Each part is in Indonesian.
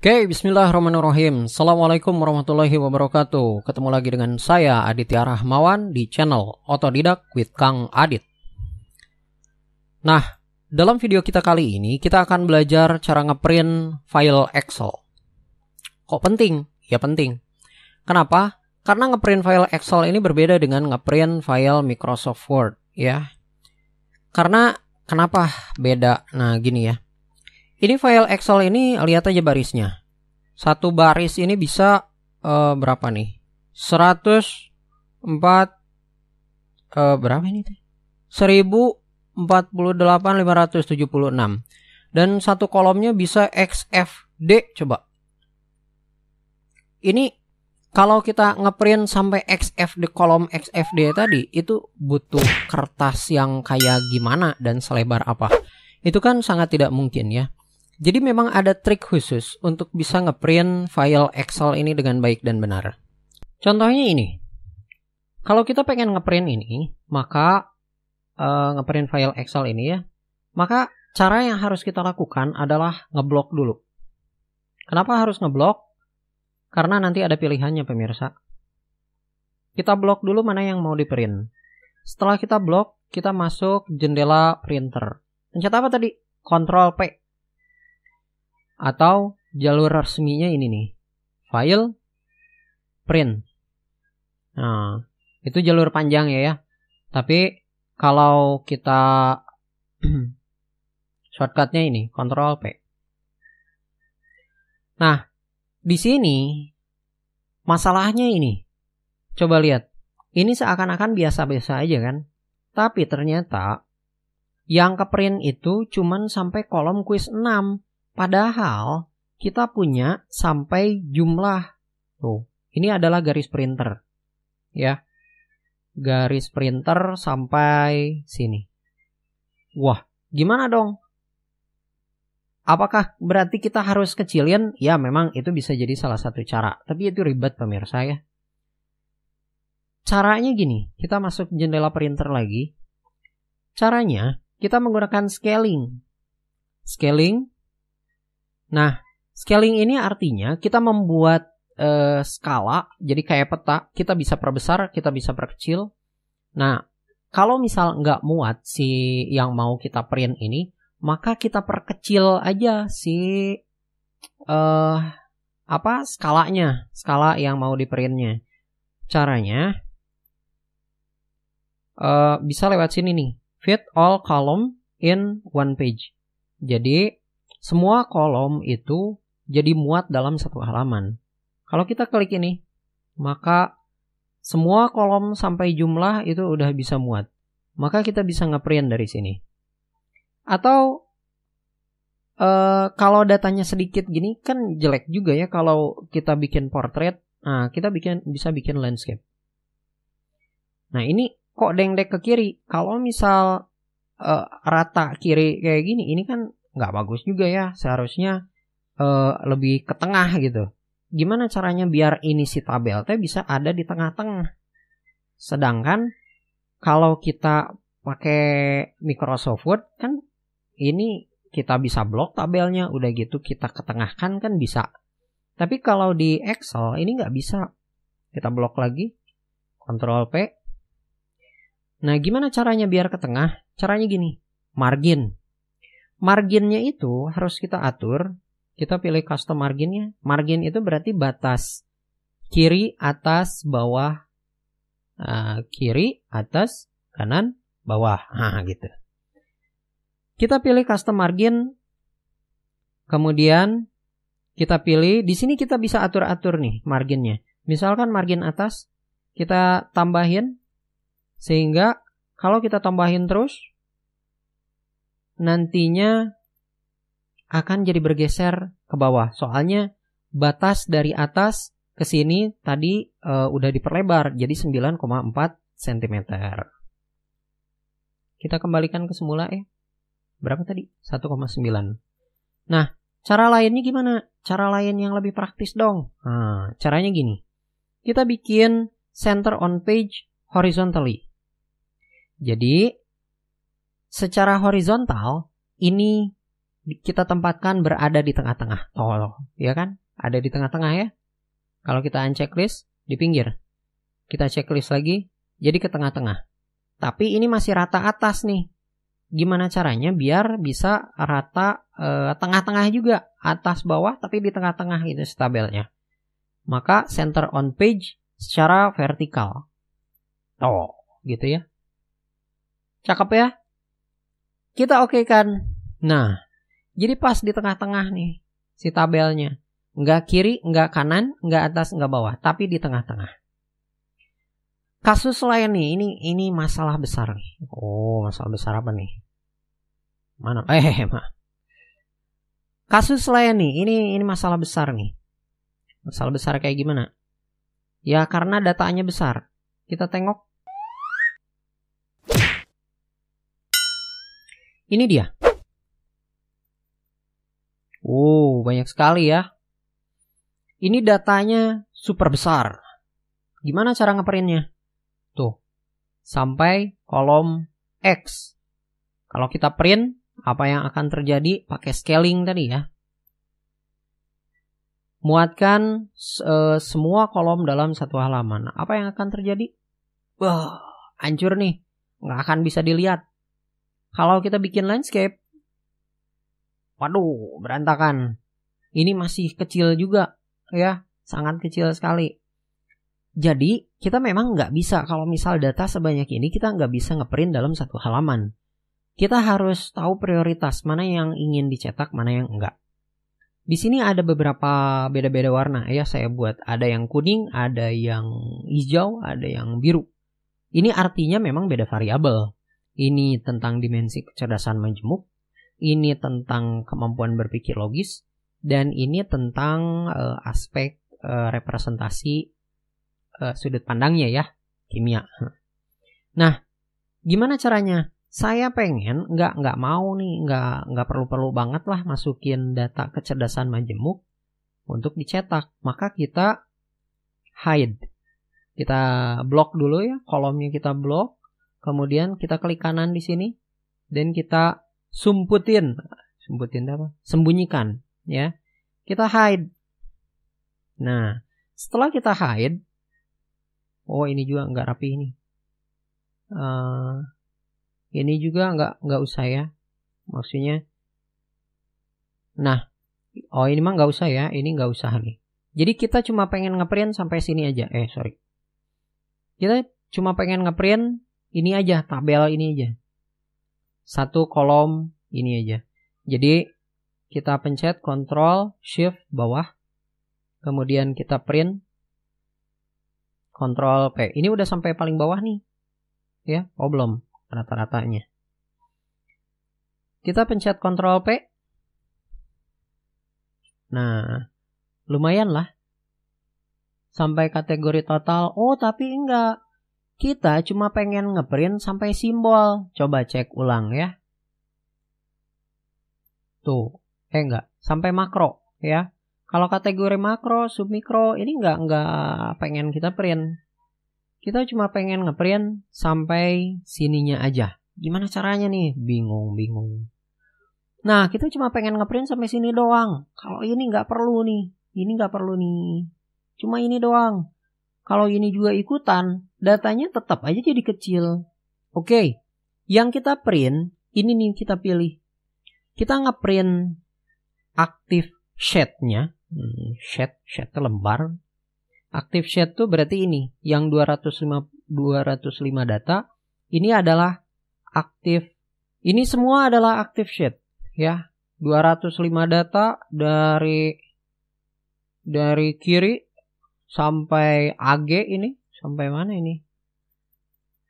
Oke, bismillahirrahmanirrahim. Assalamualaikum warahmatullahi wabarakatuh. Ketemu lagi dengan saya Aditya Rahmawan di channel Otodidak with Kang Adit. Nah, dalam video kita kali ini kita akan belajar cara ngeprint file Excel. Kok penting? Ya penting. Kenapa? Karena ngeprint file Excel ini berbeda dengan ngeprint file Microsoft Word, ya. Karena kenapa beda? Nah, gini ya. Ini file Excel ini lihat aja barisnya. Satu baris ini bisa berapa nih? 104 berapa ini? 1048.576. Dan satu kolomnya bisa XFD coba. Ini kalau kita ngeprint sampai XFD, kolom XFD tadi itu butuh kertas yang kayak gimana dan selebar apa? Itu kan sangat tidak mungkin ya. Jadi memang ada trik khusus untuk bisa ngeprint file Excel ini dengan baik dan benar. Contohnya ini. Kalau kita pengen ngeprint ini, maka ngeprint file Excel ini ya, maka cara yang harus kita lakukan adalah ngeblok dulu. Kenapa harus ngeblok? Karena nanti ada pilihannya pemirsa. Kita blok dulu mana yang mau di-print. Setelah kita blok, kita masuk jendela printer. Pencet apa tadi? Ctrl P. Atau jalur resminya ini nih, file, print. Nah, itu jalur panjang ya. Tapi kalau kita shortcutnya ini, Ctrl P. Nah, di sini masalahnya ini. Coba lihat, ini seakan-akan biasa-biasa aja kan. Tapi ternyata yang ke print itu cuman sampai kolom quiz 6. Padahal kita punya sampai jumlah. Tuh, ini adalah garis printer. Ya. Garis printer sampai sini. Wah, gimana dong? Apakah berarti kita harus kecilin? Ya, memang itu bisa jadi salah satu cara. Tapi itu ribet pemirsa ya. Caranya gini, kita masuk jendela printer lagi. Caranya, kita menggunakan scaling. Scaling. Nah, scaling ini artinya kita membuat skala, jadi kayak peta, kita bisa perbesar, kita bisa perkecil. Nah, kalau misal nggak muat si yang mau kita print ini, maka kita perkecil aja si skalanya, skala yang mau di printnya. Caranya bisa lewat sini nih, fit all column in one page. Jadi semua kolom itu jadi muat dalam satu halaman. Kalau kita klik ini, maka semua kolom sampai jumlah itu udah bisa muat. Maka kita bisa ngeprint dari sini. Atau kalau datanya sedikit gini kan jelek juga ya kalau kita bikin portrait. Nah, kita bisa bikin landscape. Nah, ini kok dengdek ke kiri. Kalau misal rata kiri kayak gini, ini kan nggak bagus juga ya, seharusnya lebih ke tengah gitu. Gimana caranya biar ini si tabel teh bisa ada di tengah-tengah? Sedangkan kalau kita pakai Microsoft Word kan ini kita bisa blok tabelnya, udah gitu kita ketengahkan kan bisa. Tapi kalau di Excel ini nggak bisa. Kita blok lagi, Ctrl P. Nah, gimana caranya biar ke tengah? Caranya gini, margin. Marginnya itu harus kita atur. Kita pilih custom marginnya. Margin itu berarti batas kiri, atas, bawah. Kiri, atas, kanan, bawah. Nah, gitu. Kita pilih custom margin. Kemudian kita pilih. Di sini kita bisa atur-atur nih marginnya. Misalkan margin atas kita tambahin. Sehingga kalau kita tambahin terus, nantinya akan jadi bergeser ke bawah. Soalnya batas dari atas ke sini tadi udah diperlebar jadi 9,4 cm. Kita kembalikan ke semula ya. Berapa tadi? 1,9. Nah, cara lainnya gimana? Cara lain yang lebih praktis dong. Nah, caranya gini. Kita bikin center on page horizontally. Jadi secara horizontal ini kita tempatkan berada di tengah-tengah. Oh, ya kan? Ada di tengah-tengah ya. Kalau kita unchecklist, di pinggir. Kita checklist lagi, jadi ke tengah-tengah. Tapi ini masih rata atas nih. Gimana caranya biar bisa rata tengah-tengah juga. Atas bawah tapi di tengah-tengah itu tabelnya. Maka center on page secara vertikal. Oh, gitu ya. Cakep ya. Kita oke kan. Nah, jadi pas di tengah-tengah nih si tabelnya. Nggak kiri, nggak kanan, nggak atas, nggak bawah. Tapi di tengah-tengah. Kasus lain nih, ini masalah besar nih. Oh, masalah besar apa nih? Mana? Kasus lain nih, ini masalah besar nih. Masalah besar kayak gimana? Ya karena datanya besar. Kita tengok. Ini dia. Oh, banyak sekali ya. Ini datanya super besar. Gimana cara ngeprintnya? Tuh, sampai kolom X. Kalau kita print, apa yang akan terjadi? Pakai scaling tadi ya. Muatkan semua kolom dalam satu halaman. Apa yang akan terjadi? Wah, hancur nih. Nggak akan bisa dilihat. Kalau kita bikin landscape, waduh, berantakan. Ini masih kecil juga, ya, sangat kecil sekali. Jadi, kita memang nggak bisa, kalau misal data sebanyak ini, kita nggak bisa ngeprint dalam satu halaman. Kita harus tahu prioritas, mana yang ingin dicetak, mana yang enggak. Di sini ada beberapa beda-beda warna, ya, saya buat. Ada yang kuning, ada yang hijau, ada yang biru. Ini artinya memang beda variabel. Ini tentang dimensi kecerdasan majemuk, ini tentang kemampuan berpikir logis, dan ini tentang aspek representasi sudut pandangnya ya, kimia. Nah, gimana caranya? Saya pengen nggak mau nih, nggak perlu banget lah masukin data kecerdasan majemuk untuk dicetak. Maka kita hide, kita blok dulu ya, kolomnya kita blok. Kemudian kita klik kanan di sini dan kita sumputin apa? Sembunyikan, ya. Kita hide. Nah, setelah kita hide, oh ini juga nggak rapi ini. Ini juga nggak usah ya. Maksudnya, nah, oh ini mah nggak usah ya. Ini nggak usah nih. Jadi kita cuma pengen ngeprint sampai sini aja. Sorry. Kita cuma pengen ngeprint ini aja, tabel ini aja. Satu kolom ini aja. Jadi kita pencet Ctrl Shift bawah. Kemudian kita print. Ctrl P. Ini udah sampai paling bawah nih. Ya, oh belum rata-ratanya. Kita pencet Ctrl P. Nah, lumayan lah. Sampai kategori total. Oh, tapi enggak. Kita cuma pengen ngeprint sampai simbol. Coba cek ulang ya. Tuh, enggak. Sampai makro ya. Kalau kategori makro, submikro, ini enggak pengen kita print. Kita cuma pengen ngeprint sampai sininya aja. Gimana caranya nih? Bingung. Nah, kita cuma pengen ngeprint sampai sini doang. Kalau ini enggak perlu nih. Ini enggak perlu nih. Cuma ini doang. Kalau ini juga ikutan, datanya tetap aja jadi kecil. Oke, yang kita print, ini nih kita pilih. Kita ngeprint active shade-nya. Shade lembar. Active shade tuh berarti ini. Yang 205 data. Ini adalah active. Ini semua adalah active shade. Ya, 205 data dari kiri sampai AG ini. Sampai mana ini?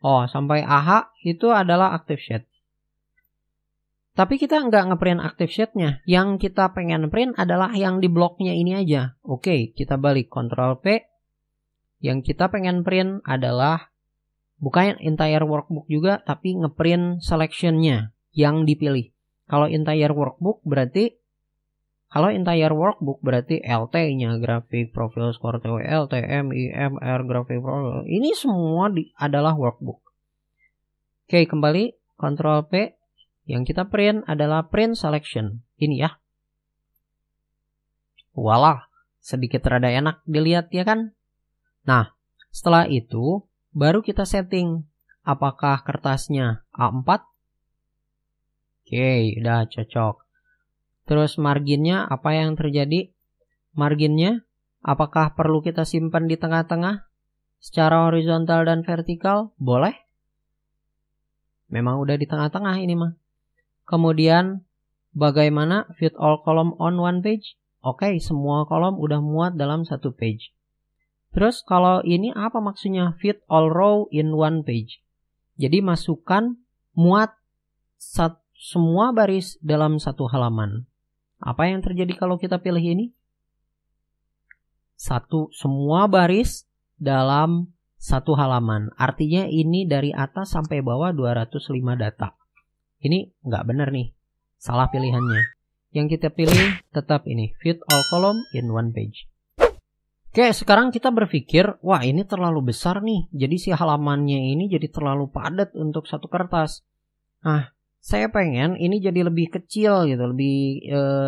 Oh, sampai AH itu adalah active shade. Tapi kita nggak ngeprint active shade-nya. Yang kita pengen print adalah yang di bloknya ini aja. Oke, kita balik Ctrl P. Yang kita pengen print adalah bukan entire workbook juga, tapi ngeprint selection-nya yang dipilih. Kalau entire workbook berarti LT-nya, grafik profil skor TWL, TM, IM, R, grafik profil. Ini semua adalah workbook. Oke, kembali Ctrl P. Yang kita print adalah print selection. Ini ya. Walah, sedikit rada enak dilihat ya kan? Nah, setelah itu baru kita setting apakah kertasnya A4. Oke, udah cocok. Terus marginnya apa yang terjadi? Marginnya apakah perlu kita simpan di tengah-tengah secara horizontal dan vertikal? Boleh. Memang udah di tengah-tengah ini mah. Kemudian bagaimana fit all column on one page? Oke, semua kolom udah muat dalam satu page. Terus kalau ini apa maksudnya? Fit all row in one page. Jadi masukkan muat semua baris dalam satu halaman. Apa yang terjadi kalau kita pilih ini? Semua baris dalam satu halaman. Artinya ini dari atas sampai bawah 205 data. Ini nggak benar nih. Salah pilihannya. Yang kita pilih tetap ini. Fit all column in one page. Oke, sekarang kita berpikir, wah ini terlalu besar nih. Jadi si halamannya ini jadi terlalu padat untuk satu kertas. Nah, saya pengen ini jadi lebih kecil gitu,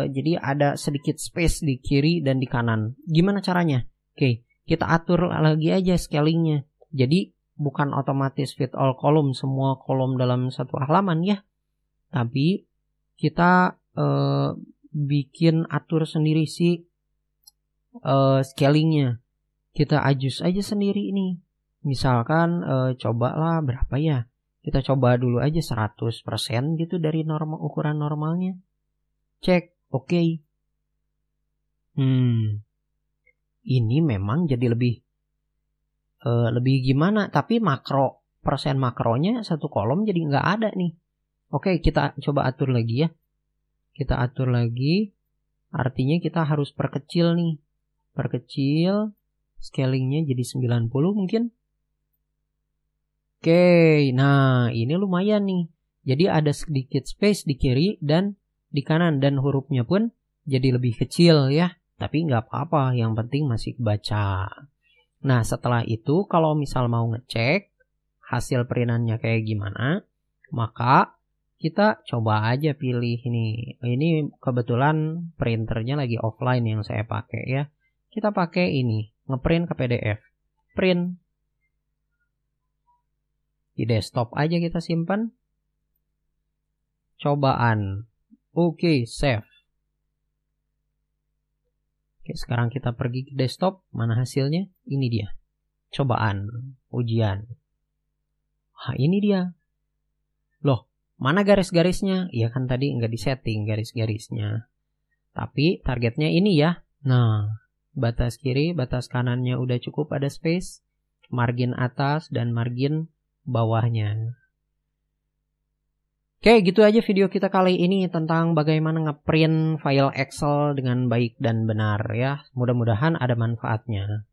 jadi ada sedikit space di kiri dan di kanan. Gimana caranya? Oke, kita atur lagi aja scalingnya. Jadi bukan otomatis fit all column, semua kolom dalam satu halaman ya. Tapi kita bikin atur sendiri sih scalingnya. Kita adjust aja sendiri ini. Misalkan cobalah berapa ya? Kita coba dulu aja 100% gitu dari ukuran normalnya. Cek, oke. Ini memang jadi lebih gimana? Tapi persen makronya satu kolom jadi nggak ada nih. Oke, kita coba atur lagi ya. Kita atur lagi. Artinya kita harus perkecil nih. Perkecil. Scalingnya jadi 90 mungkin. Oke, nah ini lumayan nih. Jadi ada sedikit space di kiri dan di kanan. Dan hurufnya pun jadi lebih kecil ya. Tapi nggak apa-apa, yang penting masih kebaca. Nah setelah itu kalau misal mau ngecek hasil printannya kayak gimana, maka kita coba aja pilih ini. Ini kebetulan printernya lagi offline yang saya pakai ya. Kita pakai ini, ngeprint ke PDF. Print. Di desktop aja kita simpan. Cobaan. Oke, save. Oke, sekarang kita pergi ke desktop. Mana hasilnya? Ini dia. Cobaan. Ujian. Wah, ini dia. Loh, mana garis-garisnya? Iya kan tadi nggak disetting garis-garisnya. Tapi targetnya ini ya. Nah, batas kiri, batas kanannya udah cukup ada space. Margin atas dan margin bawahnya. Oke, gitu aja video kita kali ini tentang bagaimana ngeprint file Excel dengan baik dan benar ya. Mudah-mudahan ada manfaatnya.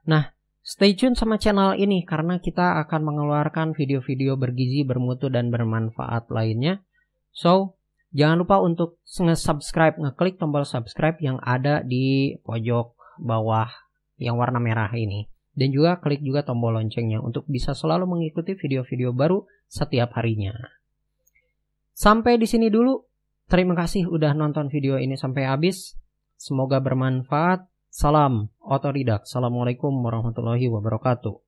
Nah, stay tune sama channel ini karena kita akan mengeluarkan video-video bergizi, bermutu, dan bermanfaat lainnya. So, jangan lupa untuk nge-subscribe, ngeklik tombol subscribe yang ada di pojok bawah yang warna merah ini. Dan juga klik juga tombol loncengnya untuk bisa selalu mengikuti video-video baru setiap harinya. Sampai di sini dulu. Terima kasih udah nonton video ini sampai habis. Semoga bermanfaat. Salam otodidak. Assalamualaikum warahmatullahi wabarakatuh.